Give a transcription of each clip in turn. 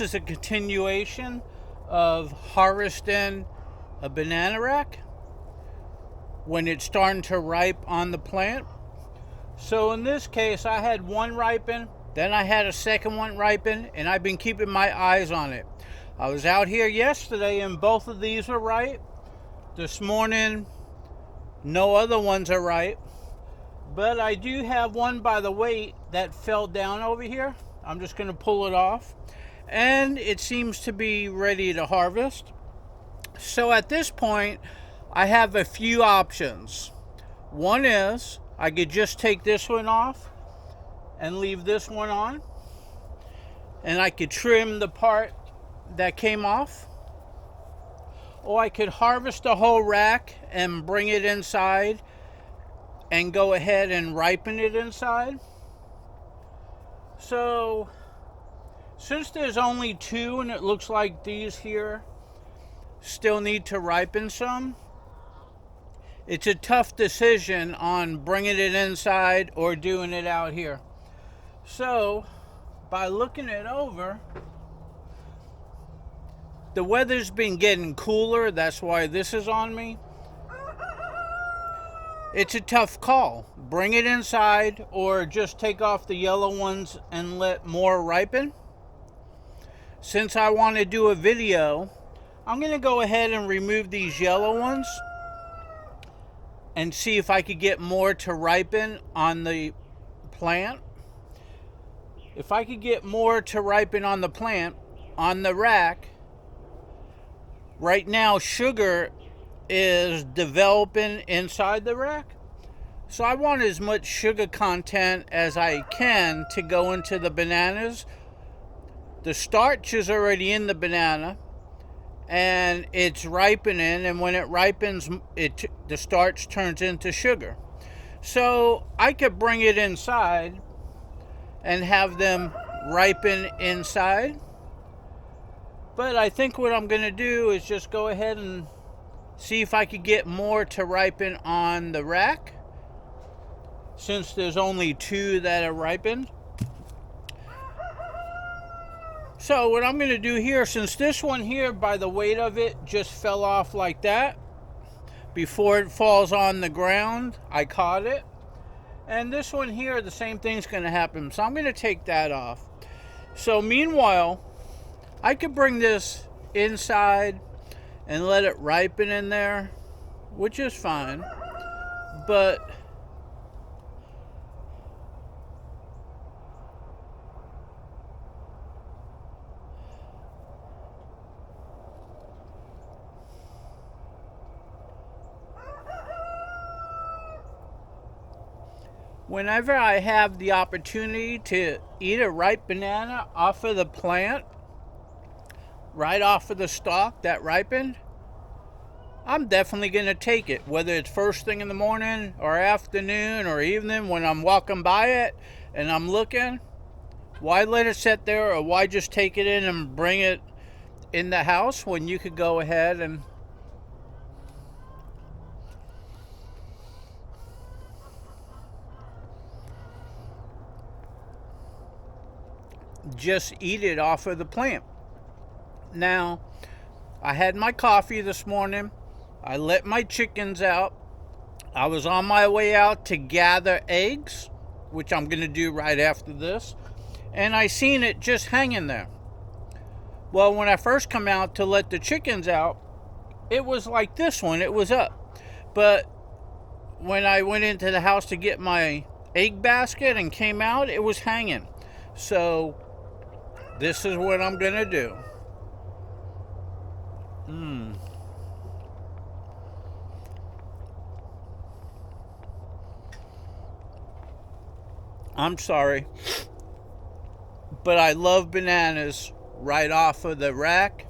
is a continuation of harvesting a banana rack when it's starting to ripe on the plant. So in this case, I had one ripen, then I had a second one ripen, and I've been keeping my eyes on it. I was out here yesterday and both of these were ripe. This morning, no other ones are ripe. But I do have one by the weight that fell down over here. I'm just going to pull it off. And it seems to be ready to harvest. So at this point, I have a few options. One is I could just take this one off and leave this one on. And I could trim the part that came off. Or I could harvest the whole rack and bring it inside and go ahead and ripen it inside. So since there's only two and it looks like these here still need to ripen some, it's a tough decision on bringing it inside or doing it out here. So by looking it over, the weather's been getting cooler, that's why this is on me. It's a tough call. Bring it inside or just take off the yellow ones and let more ripen. Since I want to do a video, I'm going to go ahead and remove these yellow ones and see if I could get more to ripen on the plant. If I could get more to ripen on the plant, on the rack, right now sugar is developing inside the rack. So I want as much sugar content as I can to go into the bananas. The starch is already in the banana and it's ripening, and when it ripens, the starch turns into sugar. So I could bring it inside and have them ripen inside. But I think what I'm going to do is just go ahead and see if I could get more to ripen on the rack, since there's only two that are ripened. So what I'm going to do here, since this one here by the weight of it just fell off like that, before it falls on the ground, I caught it. And this one here, the same thing's going to happen. So I'm going to take that off. So meanwhile, I could bring this inside and let it ripen in there, which is fine. But whenever I have the opportunity to eat a ripe banana off of the plant, right off of the stalk that ripened, I'm definitely going to take it, whether it's first thing in the morning or afternoon or evening when I'm walking by it and I'm looking. Why let it sit there, or why just take it in and bring it in the house when you could go ahead and just eat it off of the plant. Now, I had my coffee this morning. I let my chickens out. I was on my way out to gather eggs, which I'm going to do right after this. And I seen it just hanging there. Well, when I first come out to let the chickens out, it was like this one. It was up. But when I went into the house to get my egg basket and came out, it was hanging. So this is what I'm going to do. I'm sorry, but I love bananas right off of the rack.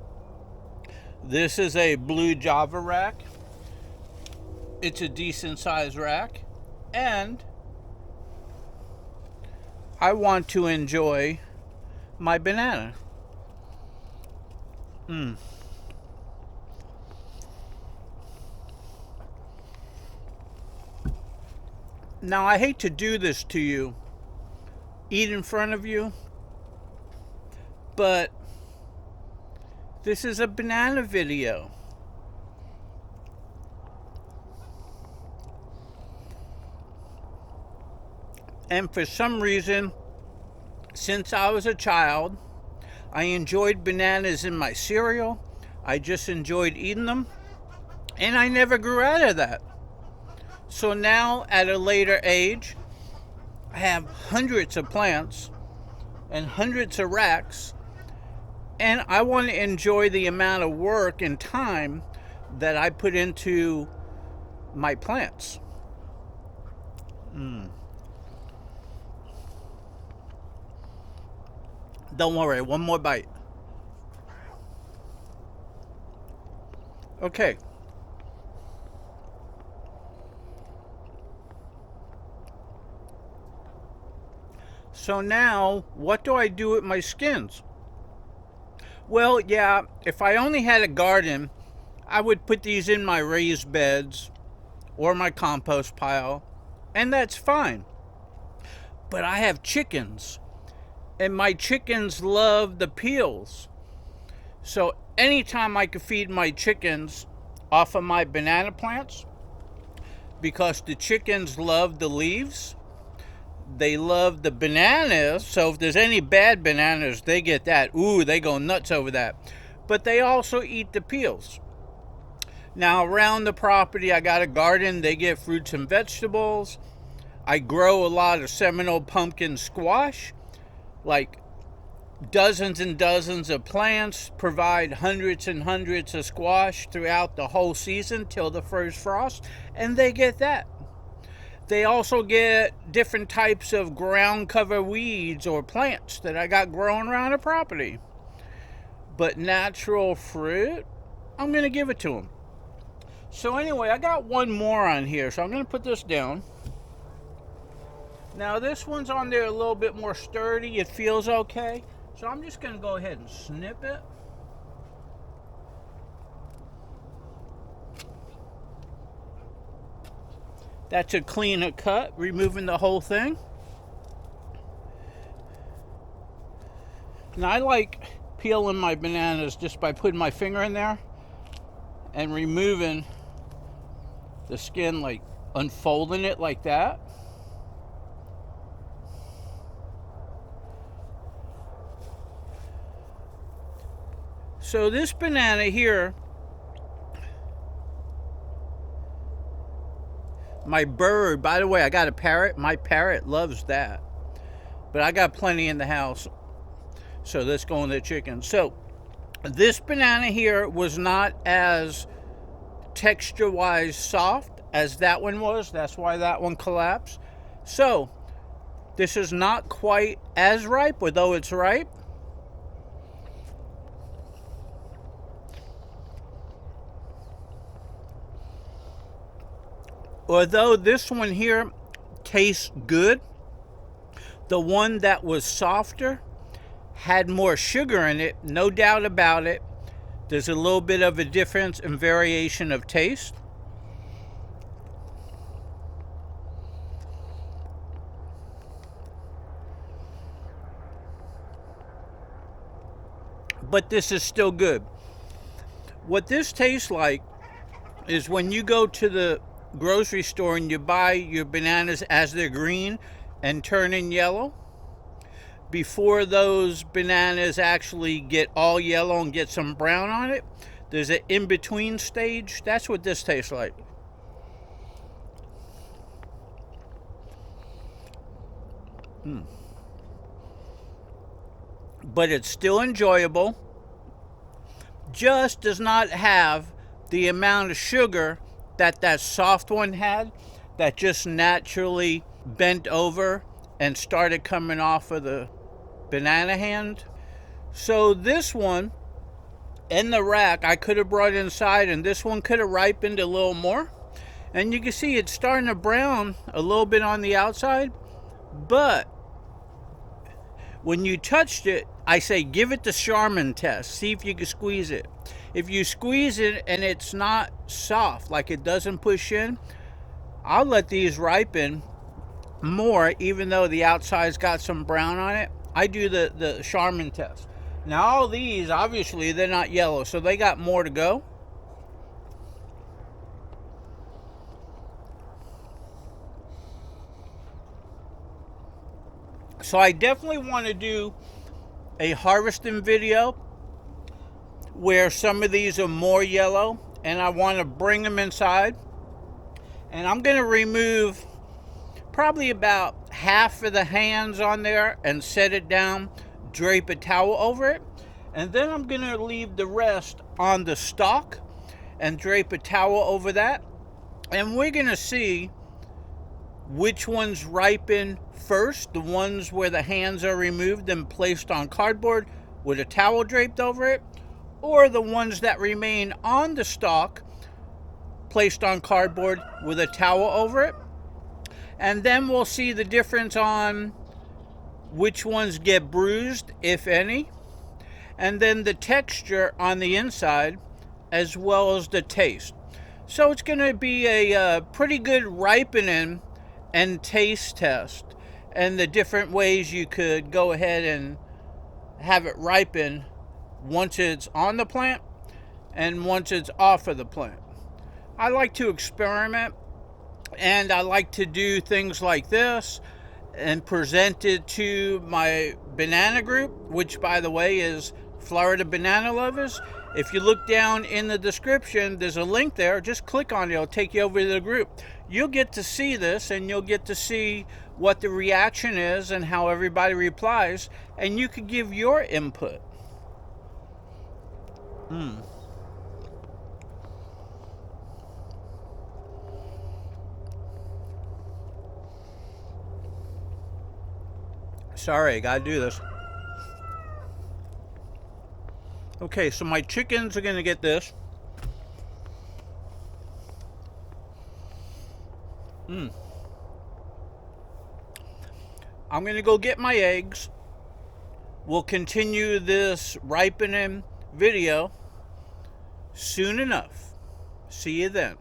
This is a blue Java rack. It's a decent size rack, and I want to enjoy my banana. Now, I hate to do this to you, eat in front of you, but This is a banana video. And for some reason, since I was a child, I enjoyed bananas in my cereal. I just enjoyed eating them. And I never grew out of that. So now, at a later age, I have hundreds of plants and hundreds of racks. And I want to enjoy the amount of work and time that I put into my plants. Don't worry, one more bite. Okay. So now, what do I do with my skins? Well, yeah, if I only had a garden, I would put these in my raised beds or my compost pile, and that's fine. But I have chickens, and my chickens love the peels. So anytime I could feed my chickens off of my banana plants, because the chickens love the leaves, they love the bananas. So if there's any bad bananas, they get that. Ooh, they go nuts over that. But they also eat the peels. Now around the property, I got a garden. They get fruits and vegetables. I grow a lot of Seminole pumpkin squash, like dozens and dozens of plants, provide hundreds and hundreds of squash throughout the whole season till the first frost, and they get that. They also get different types of ground cover weeds or plants that I got growing around the property. But natural fruit, I'm going to give it to them. So anyway, I got one more on here, so I'm going to put this down. Now this one's on there a little bit more sturdy. It feels okay. So I'm just going to go ahead and snip it. That's a cleaner cut, removing the whole thing. Now I like peeling my bananas just by putting my finger in there and removing the skin, like unfolding it like that. So this banana here, my bird, by the way, I got a parrot. My parrot loves that. But I got plenty in the house. So let's go on the chicken. So this banana here was not as texture-wise soft as that one was. That's why that one collapsed. So this is not quite as ripe, although it's ripe. Although this one here tastes good, the one that was softer had more sugar in it, no doubt about it. There's a little bit of a difference in variation of taste. But this is still good. What this tastes like is when you go to the grocery store and you buy your bananas as they're green and turning yellow. Before those bananas actually get all yellow and get some brown on it, there's an in-between stage. That's what this tastes like. But it's still enjoyable. Just does not have the amount of sugar that soft one had, that just naturally bent over and started coming off of the banana hand. So this one in the rack I could have brought inside, and this one could have ripened a little more. And you can see it's starting to brown a little bit on the outside, but when you touched it, I say give it the Charmin test. See if you can squeeze it. If you squeeze it and it's not soft, like it doesn't push in, I'll let these ripen more, even though the outside's got some brown on it. I do the Charmin test. Now all these, obviously, they're not yellow, so they got more to go. So I definitely want to do a harvesting video where some of these are more yellow, and I want to bring them inside. And I'm going to remove probably about half of the hands on there and set it down, drape a towel over it. And then I'm going to leave the rest on the stalk and drape a towel over that. And we're going to see which ones ripen first, the ones where the hands are removed and placed on cardboard with a towel draped over it, or the ones that remain on the stalk placed on cardboard with a towel over it. And then we'll see the difference on which ones get bruised, if any, and then the texture on the inside as well as the taste. So it's going to be a pretty good ripening and taste test, and the different ways you could go ahead and have it ripen once it's on the plant and once it's off of the plant. I like to experiment, and I like to do things like this and present it to my banana group, which, by the way, is Florida Banana Lovers. If you look down in the description, there's a link there. Just click on it. It'll take you over to the group. You'll get to see this, and you'll get to see what the reaction is and how everybody replies, and you could give your input. Sorry, I gotta do this. Okay, so my chickens are gonna get this. I'm gonna go get my eggs. We'll continue this ripening video soon enough. See you then.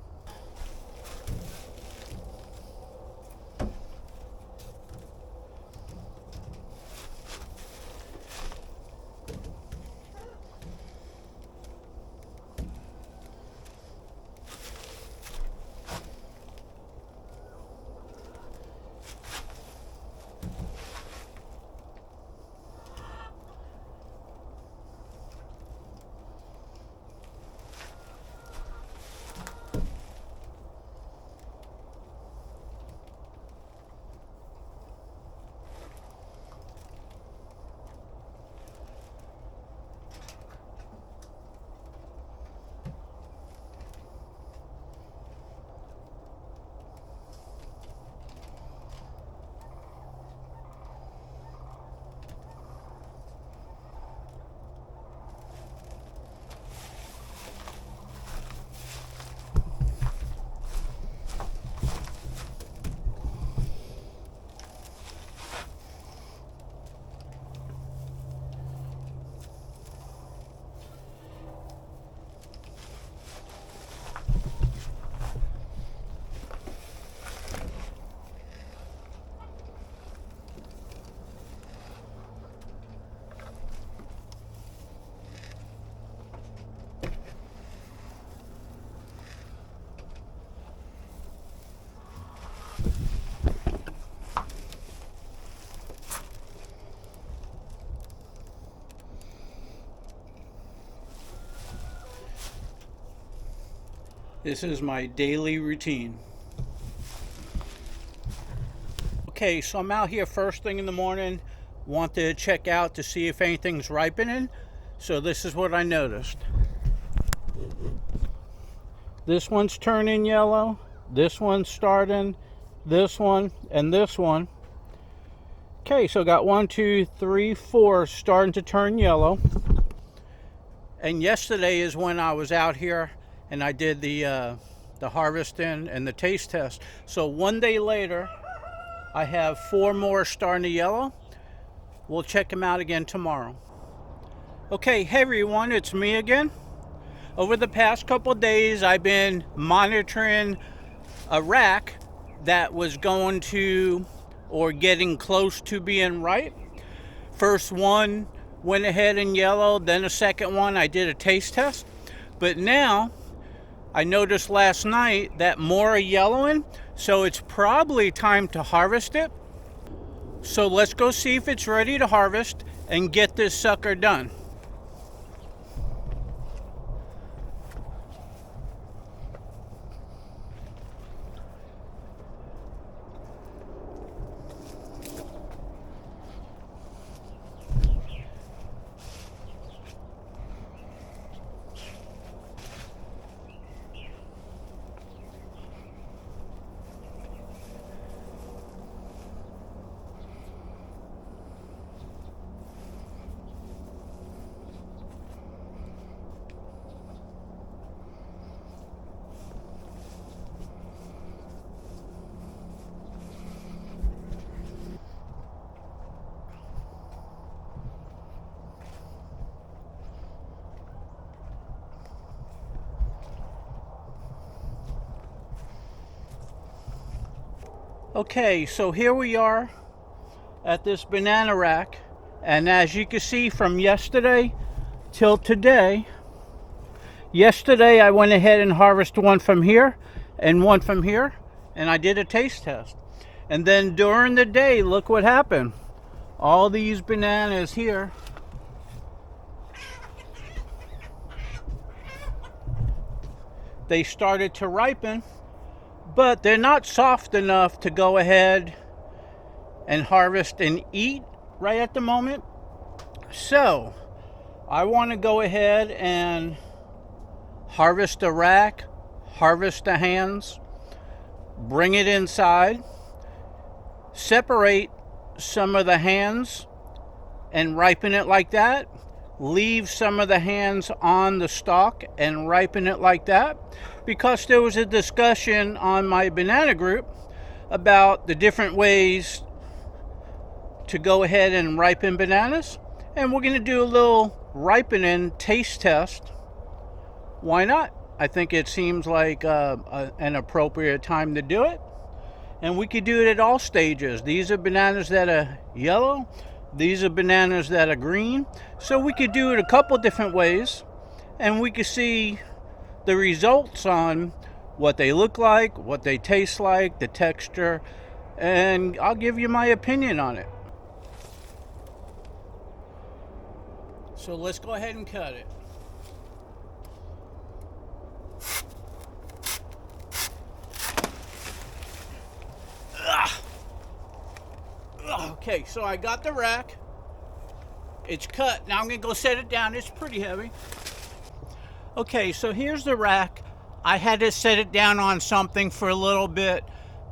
This is my daily routine. Okay, so I'm out here first thing in the morning, want to check out to see if anything's ripening. So this is what I noticed. This one's turning yellow, this one's starting, this one, and this one. Okay, so got 1, 2, 3, 4 starting to turn yellow. And yesterday is when I was out here and I did the harvesting and the taste test. So one day later, I have 4 more starting to yellow. We'll check them out again tomorrow. Okay, hey everyone, it's me again. Over the past couple days, I've been monitoring a rack that was going to or getting close to being ripe. First one went ahead and yellowed. Then a second one, I did a taste test. But now, I noticed last night that more are yellowing, so it's probably time to harvest it. So let's go see if it's ready to harvest and get this sucker done. Okay, so here we are at this banana rack, and as you can see from yesterday till today, yesterday I went ahead and harvested one from here and one from here, and I did a taste test. And then during the day, look what happened. All these bananas here, they started to ripen, but they're not soft enough to go ahead and harvest and eat right at the moment. So I want to go ahead and harvest the rack, harvest the hands, bring it inside, separate some of the hands and ripen it like that, leave some of the hands on the stalk and ripen it like that, because there was a discussion on my banana group about the different ways to go ahead and ripen bananas, and we're going to do a little ripening taste test. Why not? I think it seems like an appropriate time to do it, and we could do it at all stages. These are bananas that are yellow, these are bananas that are green, so we could do it a couple different ways, and we could see the results on what they look like, what they taste like, the texture, and I'll give you my opinion on it. So let's go ahead and cut it. Okay, so I got the rack. It's cut. Now I'm going to go set it down. It's pretty heavy. Okay, so here's the rack. I had to set it down on something for a little bit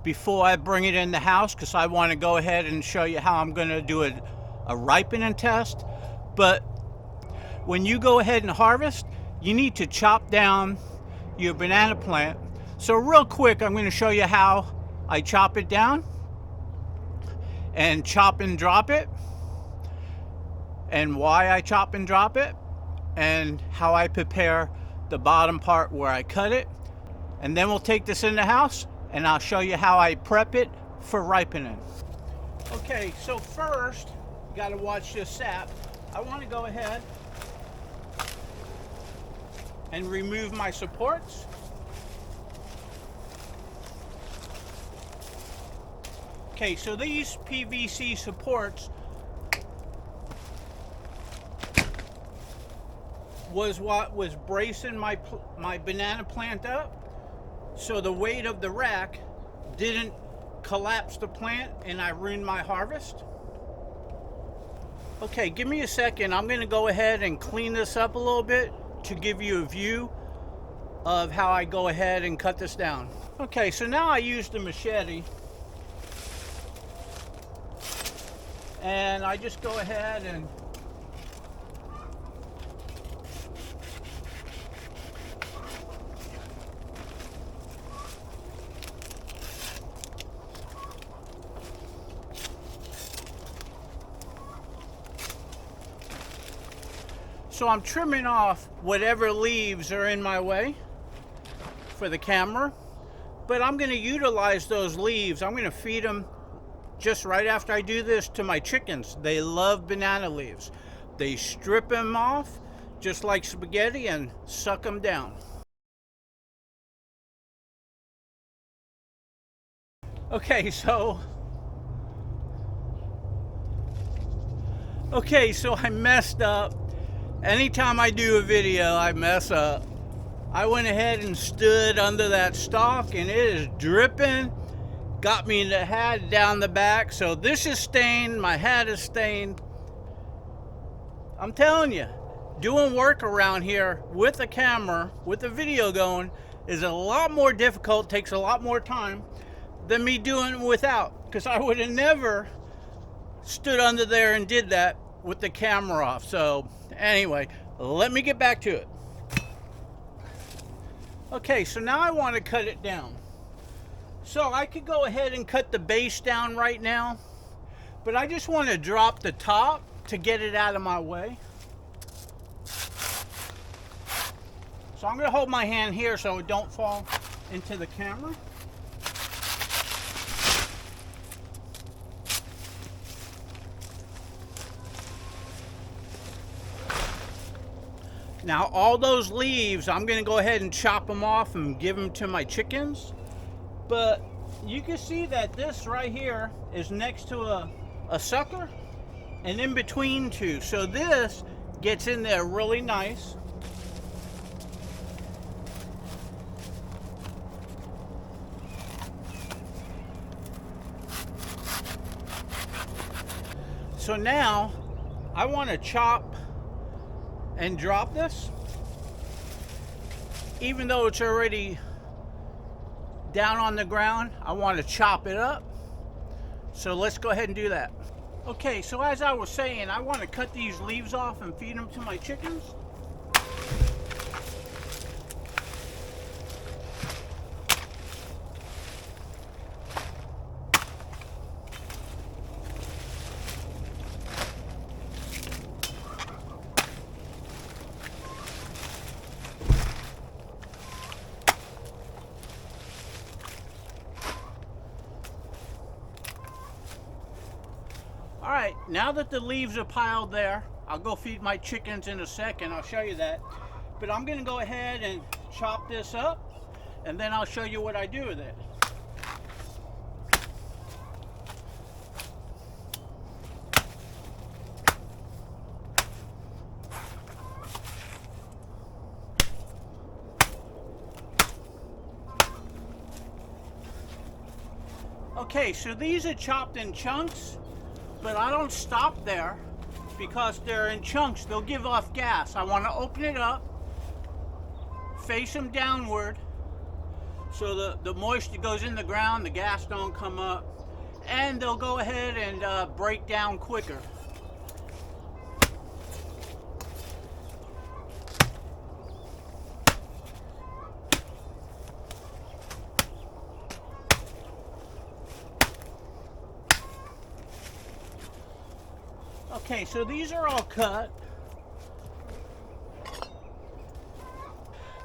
before I bring it in the house, because I want to go ahead and show you how I'm going to do a ripening test. But when you go ahead and harvest, you need to chop down your banana plant. So real quick, I'm going to show you how I chop it down and chop and drop it, and why I chop and drop it, and how I prepare the bottom part where I cut it. And then we'll take this in the house and I'll show you how I prep it for ripening. Okay, so first, you gotta watch this sap. I wanna go ahead and remove my supports. Okay, so these PVC supports was what was bracing my banana plant up, so the weight of the rack didn't collapse the plant and I ruined my harvest. Okay, give me a second. I'm going to go ahead and clean this up a little bit to give you a view of how I go ahead and cut this down. Okay, so now I use the machete and I just go ahead and so I'm trimming off whatever leaves are in my way for the camera, but I'm going to utilize those leaves. I'm going to feed them just right after I do this to my chickens. They love banana leaves. They strip them off just like spaghetti and suck them down. Okay, so I messed up. Anytime I do a video, I mess up. I went ahead and stood under that stalk, and it is dripping. Got me in the hat down the back. So this is stained. My hat is stained. I'm telling you, doing work around here with a camera, with the video going, is a lot more difficult, takes a lot more time than me doing it without. Because I would have never stood under there and did that with the camera off. So anyway, let me get back to it. Okay, so now I want to cut it down. So I could go ahead and cut the base down right now, but I just want to drop the top to get it out of my way. So I'm going to hold my hand here so it don't fall into the camera. Now all those leaves, I'm going to go ahead and chop them off and give them to my chickens. But you can see that this right here is next to a sucker and in between two. So this gets in there really nice. So now I want to chop and drop this, even though it's already down on the ground. I want to chop it up. So let's go ahead and do that. Okay, so as I was saying, I want to cut these leaves off and feed them to my chickens. All right, now that the leaves are piled there, I'll go feed my chickens in a second. I'll show you that. But I'm going to go ahead and chop this up, and then I'll show you what I do with it. Okay, so these are chopped in chunks. But I don't stop there because they're in chunks. They'll give off gas. I want to open it up, face them downward, so the moisture goes in the ground, the gas don't come up, and they'll go ahead and break down quicker. Okay, so these are all cut.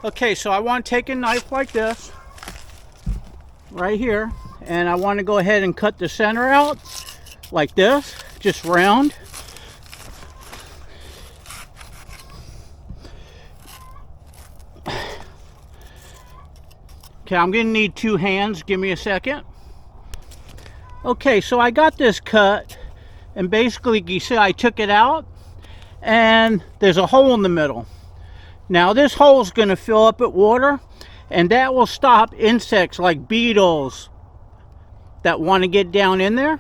Okay, so I want to take a knife like this, right here, and I want to go ahead and cut the center out, like this, just round. Okay, I'm going to need 2 hands. Give me a second. Okay, so I got this cut. And basically, you see, I took it out, and there's a hole in the middle. Now, this hole is going to fill up with water, and that will stop insects like beetles that want to get down in there.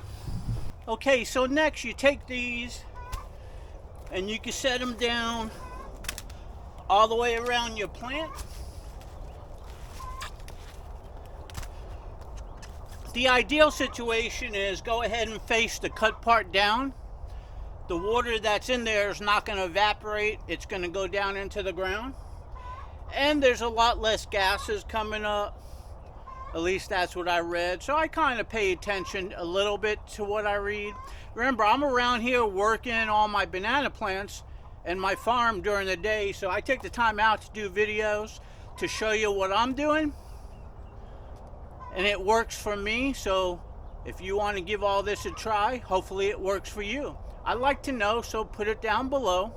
Okay, so next you take these, and you can set them down all the way around your plant. The ideal situation is go ahead and face the cut part down. The water that's in there is not going to evaporate. It's going to go down into the ground. And there's a lot less gases coming up. At least that's what I read. So I kind of pay attention a little bit to what I read. Remember, I'm around here working on my banana plants and my farm during the day. So I take the time out to do videos to show you what I'm doing. And it works for me, so if you want to give all this a try, hopefully it works for you. I'd like to know, so put it down below.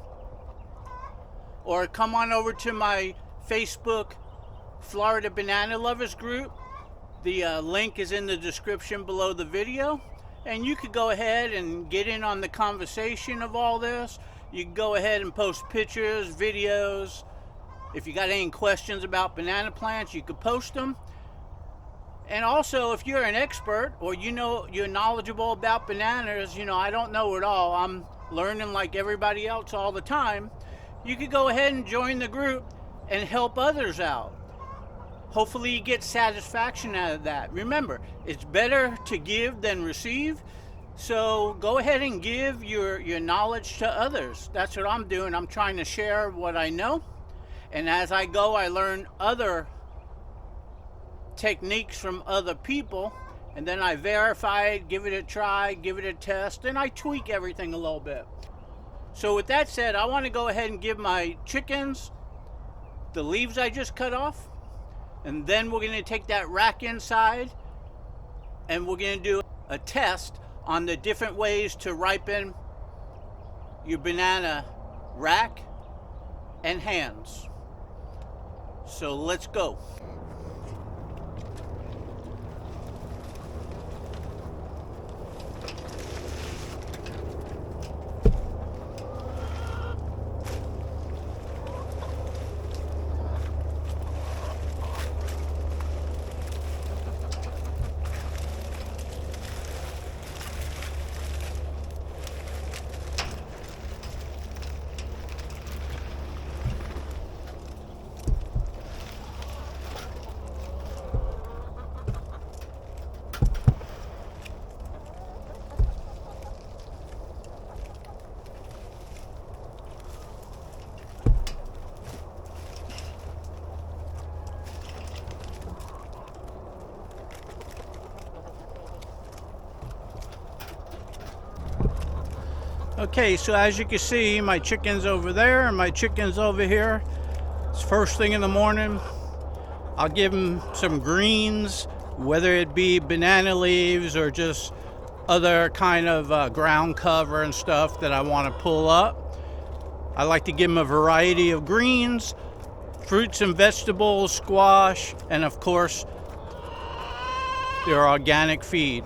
Or come on over to my Facebook Florida Banana Lovers group. The link is in the description below the video. And you could go ahead and get in on the conversation of all this. You can go ahead and post pictures, videos. If you got any questions about banana plants, you could post them. And also, if you're an expert or you're knowledgeable about bananas, I don't know it all. I'm learning like everybody else all the time. You could go ahead and join the group and help others out. Hopefully you get satisfaction out of that. Remember, it's better to give than receive. So go ahead and give your knowledge to others. That's what I'm doing. I'm trying to share what I know. And as I go, I learn other techniques from other people. And then I verify it, give it a try, give it a test, and I tweak everything a little bit. So with that said, I want to go ahead and give my chickens the leaves I just cut off. And then we're going to take that rack inside and we're going to do a test on the different ways to ripen your banana rack and hands. So let's go. Okay, so as you can see, my chicken's over there and my chicken's over here. It's first thing in the morning. I'll give them some greens, whether it be banana leaves or just other kind of ground cover and stuff that I want to pull up. I like to give them a variety of greens, fruits and vegetables, squash, and of course, their organic feed.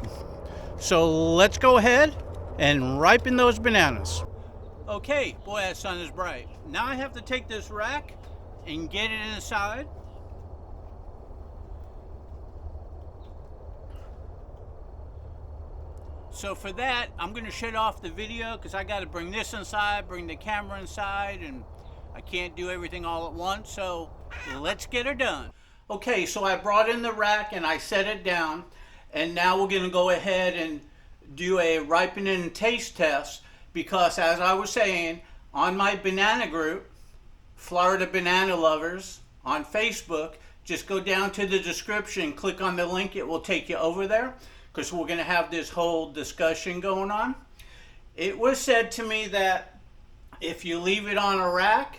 So let's go ahead and ripen those bananas. Okay, boy, that sun is bright. Now I have to take this rack and get it inside. So for that, I'm gonna shut off the video because I gotta bring this inside, bring the camera inside, and I can't do everything all at once, so let's get her done. Okay, so I brought in the rack and I set it down, and now we're gonna go ahead and do a ripening and taste test because, as I was saying, on my banana group, Florida Banana Lovers on Facebook, just go down to the description, click on the link, it will take you over there because we're going to have this whole discussion going on. It was said to me that if you leave it on a rack,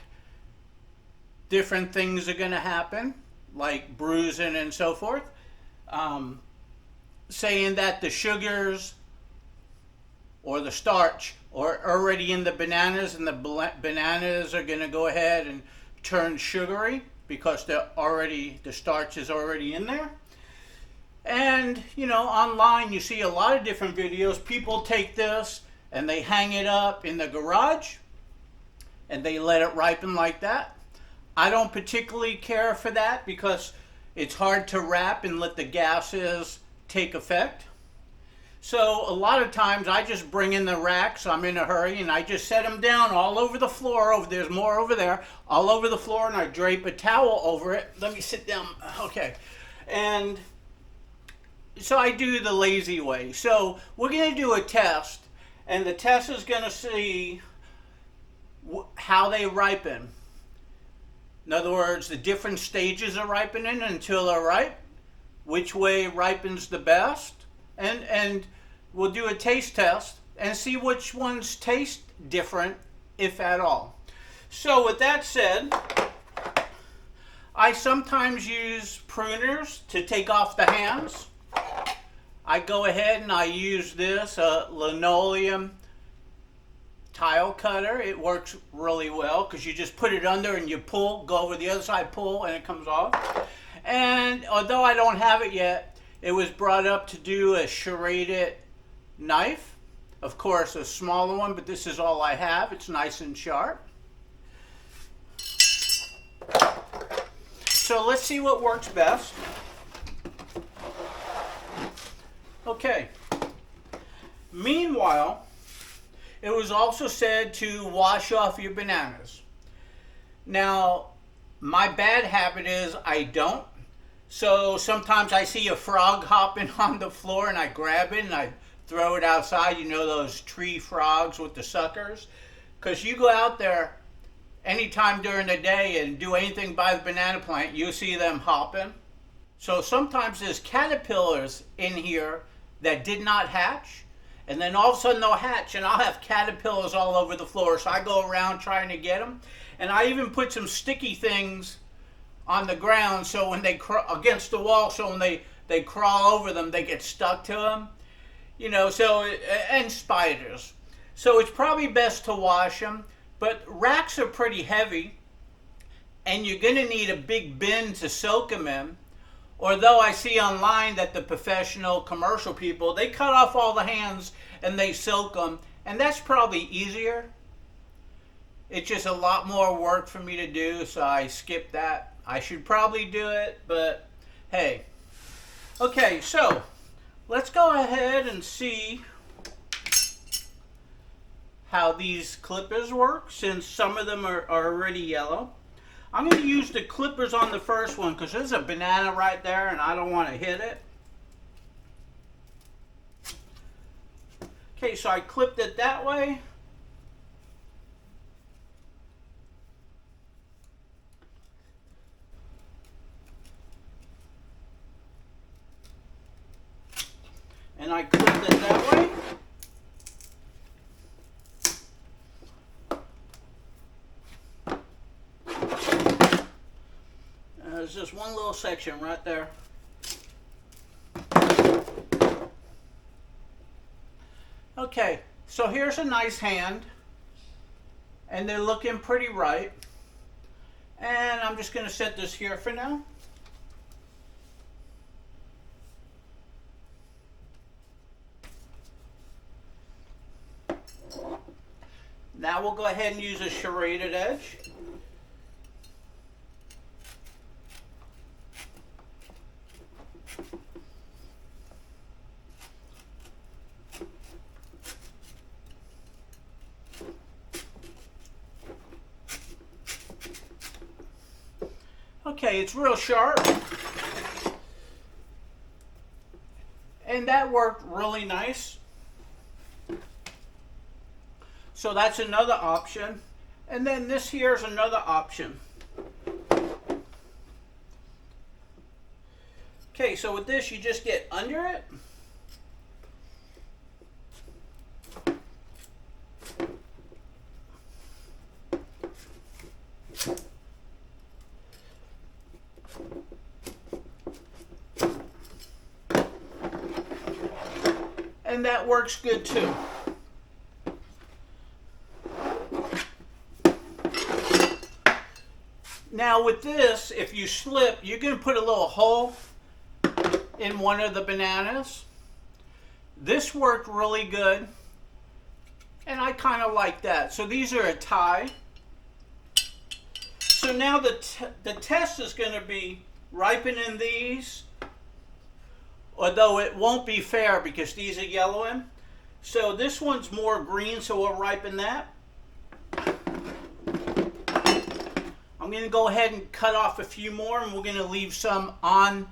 different things are going to happen, like bruising and so forth. Saying that the sugars or the starch are already in the bananas, and the bananas are going to go ahead and turn sugary because the starch is already in there. And online you see a lot of different videos. People take this and they hang it up in the garage and they let it ripen like that. I don't particularly care for that because it's hard to wrap and let the gases take effect. So a lot of times I just bring in the racks, I'm in a hurry, and I just set them down all over the floor. There's more over there, all over the floor, and I drape a towel over it. Let me sit down. Okay. And so I do the lazy way. So we're going to do a test, and the test is going to see how they ripen. In other words, the different stages of ripening until they're ripe, which way ripens the best. And we'll do a taste test and see which ones taste different, if at all. So with that said, I sometimes use pruners to take off the hands. I go ahead and I use this linoleum tile cutter, it works really well because you just put it under and you pull, go over the other side, pull, and it comes off. And although I don't have it yet, it was brought up to do a serrated knife. Of course, a smaller one, but this is all I have. It's nice and sharp. So let's see what works best. Okay. Meanwhile, it was also said to wash off your bananas. Now, my bad habit is I don't. So sometimes I see a frog hopping on the floor and I grab it and I throw it outside. You know those tree frogs with the suckers? Because you go out there anytime during the day and do anything by the banana plant, you see them hopping. So sometimes there's caterpillars in here that did not hatch. And then all of a sudden they'll hatch and I'll have caterpillars all over the floor. So I go around trying to get them. And I even put some sticky things on the ground so when they against the wall, so when they crawl over them, they get stuck to them. You know, so, and spiders. So it's probably best to wash them. But racks are pretty heavy, and you're going to need a big bin to soak them in. Although I see online that the professional commercial people, they cut off all the hands and they soak them, and that's probably easier. It's just a lot more work for me to do, so I skip that. I should probably do it, but hey. Okay, so let's go ahead and see how these clippers work, since some of them are already yellow. I'm going to use the clippers on the first one because there's a banana right there and I don't want to hit it. Okay, so I clipped it that way. And I clipped it that way. There's just one little section right there. Okay, so here's a nice hand. And they're looking pretty right. And I'm just going to set this here for now. Now we'll go ahead and use a serrated edge. Okay, it's real sharp. And that worked really nice. So that's another option. And then this here is another option. Okay, so with this you just get under it. And that works good too. Now with this, if you slip, you're going to put a little hole in one of the bananas. This worked really good, and I kind of like that. So these are a tie. So now the test is going to be ripening these, although it won't be fair because these are yellowing. So this one's more green, so we'll ripen that. I'm going to go ahead and cut off a few more, and we're going to leave some on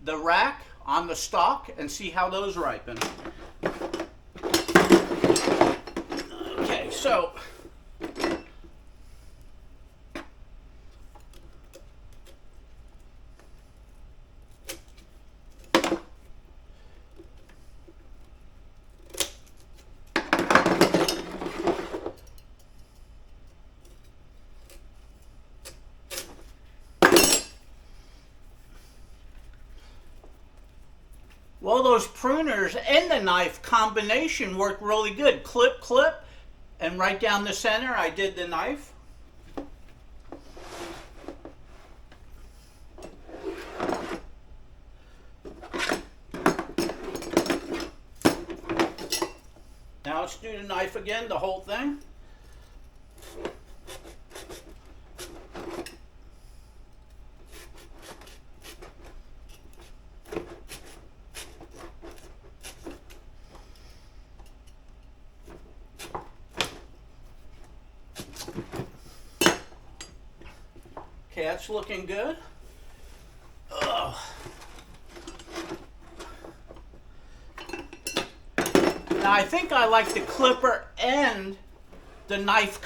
the rack, on the stalk, and see how those ripen. Okay, so well, those pruners and the knife combination work really good. Clip, clip, And right down the center, I did the knife. Now let's do the knife again, the whole thing. Okay, that's looking good. Ugh. Now I think I like the clipper and the knife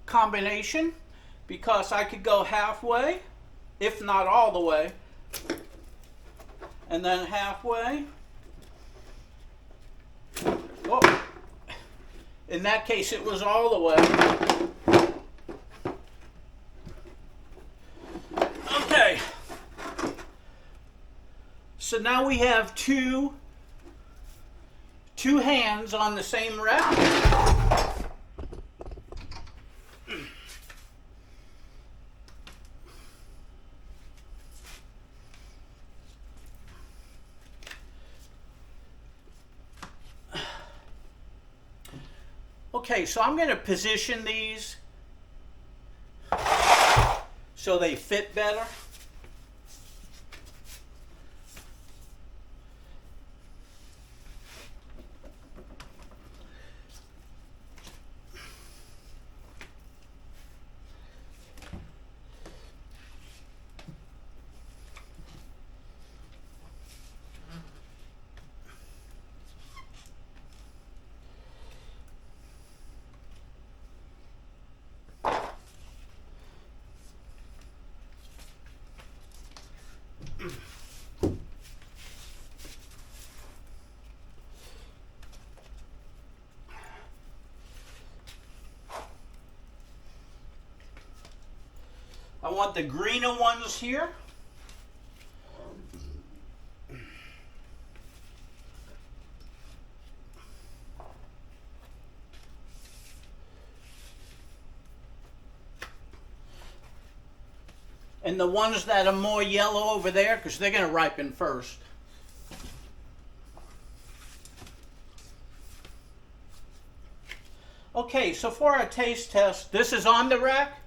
combination because I could go halfway, if not all the way, and then halfway. Oh, in that case it was all the way. Okay, so now we have two hands on the same rack. Okay, so I'm going to position these so they fit better. I want the greener ones here. And the ones that are more yellow over there, because they're going to ripen first. Okay, so for our taste test, this is on the rack,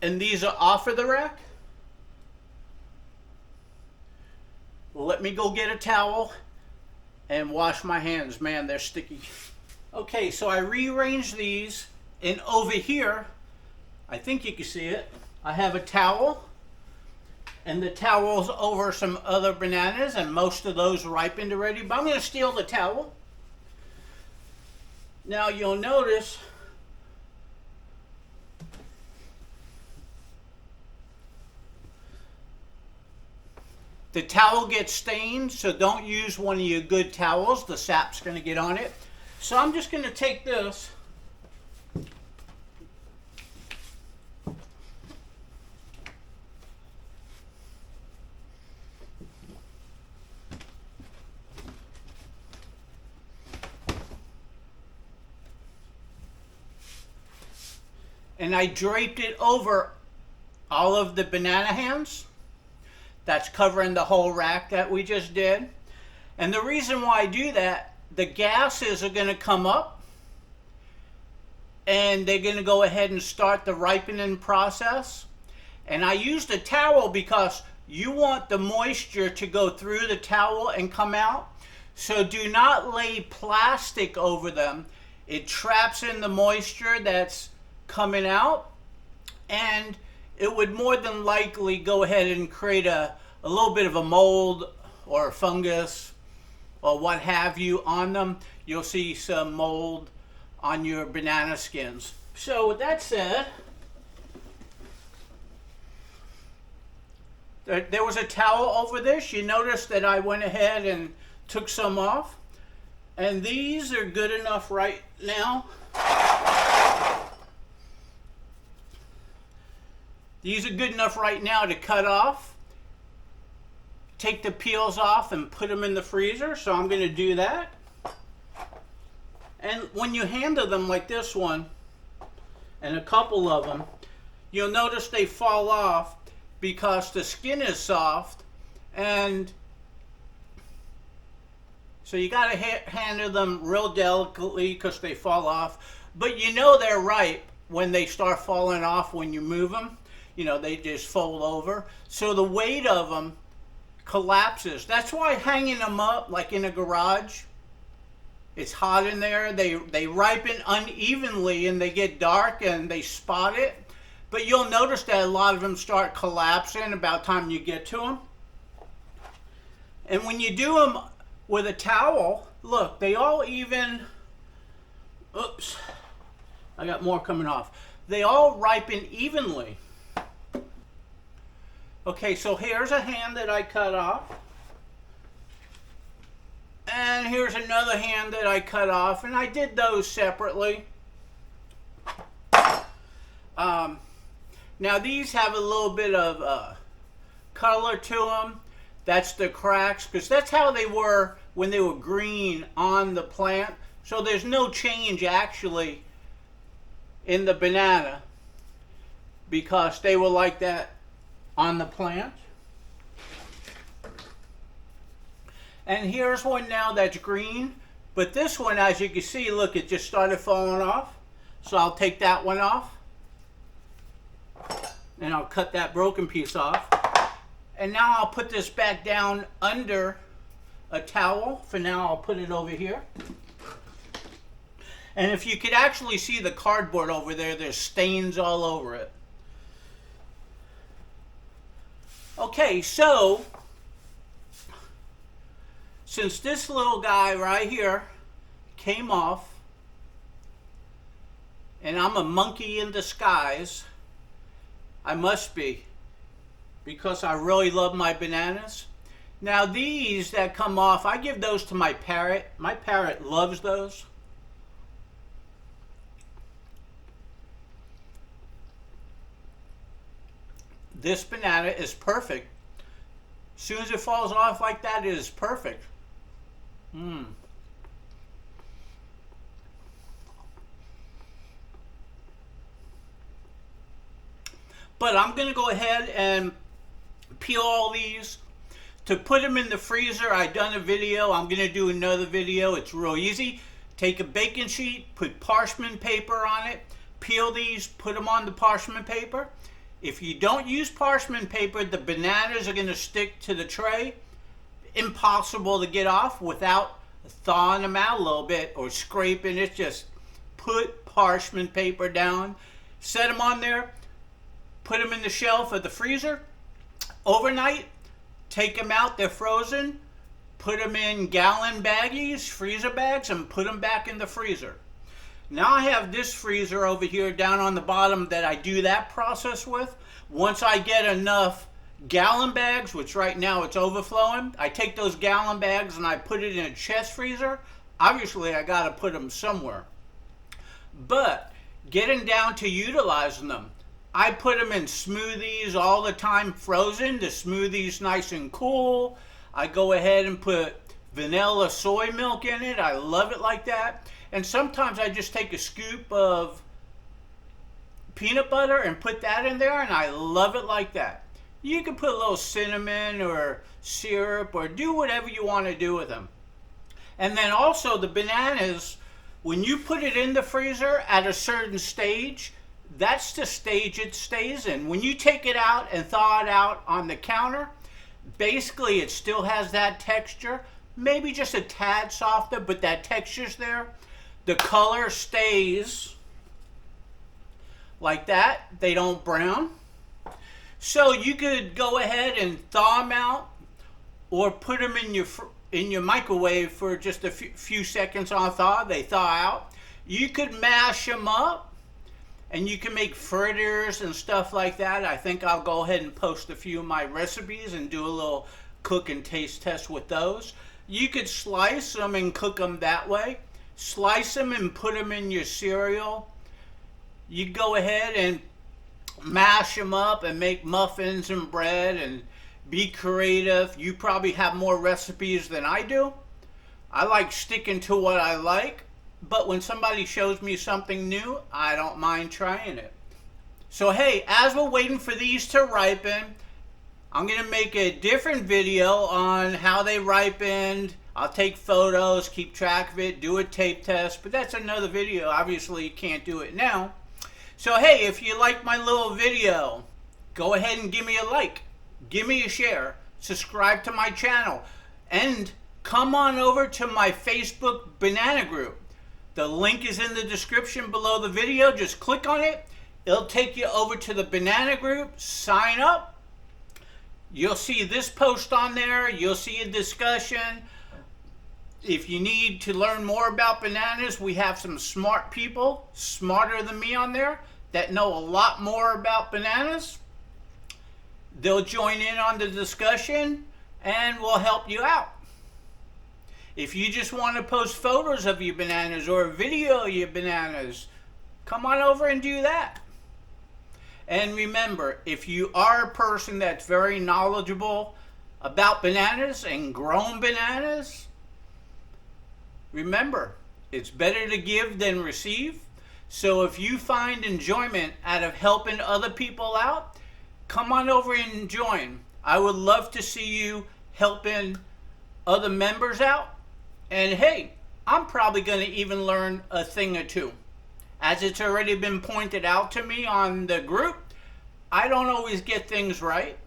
and these are off of the rack. Let me go get a towel and wash my hands. Man, they're sticky. Okay, so I rearranged these, and over here, I think you can see it, I have a towel, and the towel's over some other bananas, and most of those ripened already, but I'm going to steal the towel. Now you'll notice the towel gets stained, so don't use one of your good towels. The sap's going to get on it. So I'm just going to take this and I draped it over all of the banana hands. That's covering the whole rack that we just did. And the reason why I do that, the gases are going to come up and they're going to go ahead and start the ripening process. And I used a towel because you want the moisture to go through the towel and come out. So do not lay plastic over them. It traps in the moisture that's coming out, and it would more than likely go ahead and create a little bit of a mold or a fungus or what have you on them. You'll see some mold on your banana skins. So with that said, there was a towel over this. You notice that I went ahead and took some off, and these are good enough right now. These are good enough right now to cut off, take the peels off, and put them in the freezer. So I'm going to do that. And when you handle them like this one, and a couple of them, you'll notice they fall off because the skin is soft, and so you got to handle them real delicately because they fall off. But you know they're ripe when they start falling off when you move them. You know, they just fold over. So the weight of them collapses. That's why hanging them up like in a garage, it's hot in there. They ripen unevenly and they get dark and they spot it. But you'll notice that a lot of them start collapsing about the time you get to them. And when you do them with a towel, look, they all even, oops, I got more coming off. They all ripen evenly. Okay, so here's a hand that I cut off. And here's another hand that I cut off, and I did those separately. Now these have a little bit of color to them. That's the cracks, because that's how they were when they were green on the plant. So there's no change actually in the banana because they were like that on the plant. And here's one now that's green, but this one, as you can see, look, it just started falling off. So I'll take that one off, and I'll cut that broken piece off. And now I'll put this back down under a towel. For now, I'll put it over here. And if you could actually see the cardboard over there, there's stains all over it. Okay, so since this little guy right here came off, and I'm a monkey in disguise, I must be, because I really love my bananas. Now these that come off, I give those to my parrot. My parrot loves those. This banana is perfect. As soon as it falls off like that, it is perfect. But I'm going to go ahead and peel all these. To put them in the freezer, I've done a video. I'm going to do another video. It's real easy. Take a baking sheet, put parchment paper on it, peel these, put them on the parchment paper. If you don't use parchment paper, the bananas are going to stick to the tray. Impossible to get off without thawing them out a little bit or scraping it. Just put parchment paper down, set them on there, put them in the shelf of the freezer overnight, take them out, they're frozen, put them in gallon baggies, freezer bags, and put them back in the freezer. Now I have this freezer over here down on the bottom that I do that process with. Once I get enough gallon bags, which right now it's overflowing, I take those gallon bags and I put it in a chest freezer. Obviously I got to put them somewhere. But getting down to utilizing them, I put them in smoothies all the time frozen. The smoothie's nice and cool. I go ahead and put vanilla soy milk in it. I love it like that. And sometimes I just take a scoop of peanut butter and put that in there, and I love it like that. You can put a little cinnamon or syrup or do whatever you want to do with them. And then also the bananas, when you put it in the freezer at a certain stage, that's the stage it stays in. When you take it out and thaw it out on the counter, basically it still has that texture, maybe just a tad softer, but that texture's there. The color stays like that. They don't brown. So you could go ahead and thaw them out or put them in your microwave for just a few seconds on thaw. They thaw out. You could mash them up and you can make fritters and stuff like that. I think I'll go ahead and post a few of my recipes and do a little cook and taste test with those. You could slice them and cook them that way. Slice them and put them in your cereal. You go ahead and mash them up and make muffins and bread and be creative. You probably have more recipes than I do. I like sticking to what I like, but when somebody shows me something new, I don't mind trying it. So hey, as we're waiting for these to ripen, I'm going to make a different video on how they ripened. I'll take photos, keep track of it, do a tape test, but that's another video. Obviously, you can't do it now. So hey, if you like my little video, go ahead and give me a like, give me a share, subscribe to my channel, and come on over to my Facebook banana group. The link is in the description below the video. Just click on it. It'll take you over to the banana group. Sign up. You'll see this post on there. You'll see a discussion. If you need to learn more about bananas, we have some smart people, smarter than me on there, that know a lot more about bananas. They'll join in on the discussion and will help you out. If you just want to post photos of your bananas or a video of your bananas, come on over and do that. And remember, if you are a person that's very knowledgeable about bananas and growing bananas, remember, it's better to give than receive. So if you find enjoyment out of helping other people out, come on over and join. I would love to see you helping other members out. And hey, I'm probably going to even learn a thing or two. As it's already been pointed out to me on the group, I don't always get things right.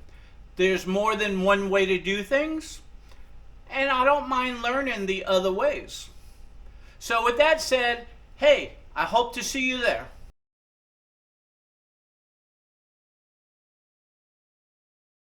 There's more than one way to do things, and I don't mind learning the other ways. So with that said, hey, I hope to see you there.